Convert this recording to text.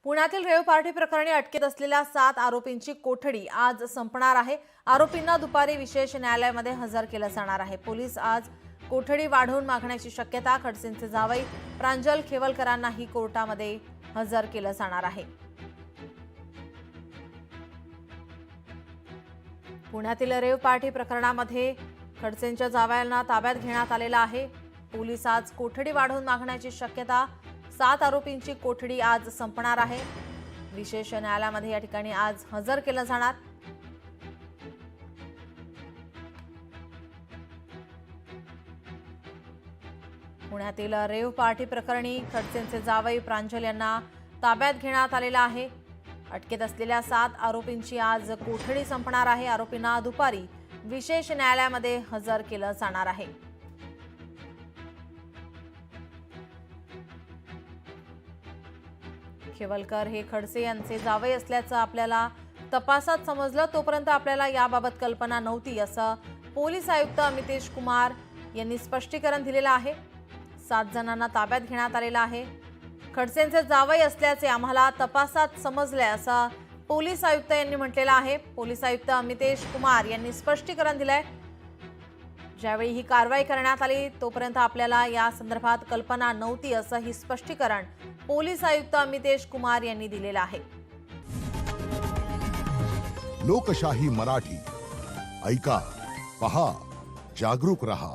पुण्यातील rave party प्रकरणी अटकेत असलेल्या 7 आरोपींची कोठडी आज संपणार आहे। आरोपींना दुपारी विशेष न्यायालयामध्ये हजर केलं जाणार आहे। पोलीस आज कोठडी वाढवून मागण्याची शक्यता। खडसेंचे जावई प्रांजल खेवलकरांनाही कोर्टामध्ये हजर केलं जाणार आहे। पुण्यातील रेव पार्टी प्रकरणामध्ये खडसेंच्या जावयांना ताब्यात घेण्यात आलेलं आहे। पोलीस आज कोठडी वाढवून मागण्याची शक्यता। 7 आरोपींची कोठडी आज संपणार आहे। विशेष न्यायालयामध्ये या ठिकाणी आज हजर केलं जाणार। पुण्यातील रेव पार्टी प्रकरणी खडसेंचे जावई प्रांजल यांना ताब्यात घेण्यात आलेलं आहे। अटकेत असलेल्या 7 आरोपींची आज कोठडी संपणार आहे। आरोपींना दुपारी विशेष न्यायालयामध्ये हजर केलं जाणार आहे। खेवलकर हे खडसे यांचे जावई असल्याचं आपल्याला तपासात समजलं, तोपर्यंत आपल्याला याबाबत कल्पना नव्हती, असं पोलीस आयुक्त अमितेश कुमार यांनी स्पष्टीकरण दिलेलं आहे। 7 जणांना ताब्यात घेण्यात आलेलं आहे। खडसेंचे जावई असल्याचे आम्हाला तपासात समजले, असं पोलीस आयुक्त यांनी म्हटलेलं आहे। पोलीस आयुक्त अमितेश कुमार यांनी स्पष्टीकरण दिलंय। ज्यावेळी ही कारवाई करण्यात आली तोपर्यंत आपल्याला या संदर्भात कल्पना नव्हती, असं ही स्पष्टीकरण पोलीस आयुक्त अमितेश कुमार यांनी दिलेलं आहे। लोकशाही मराठी ऐका, पहा, जागरूक रहा।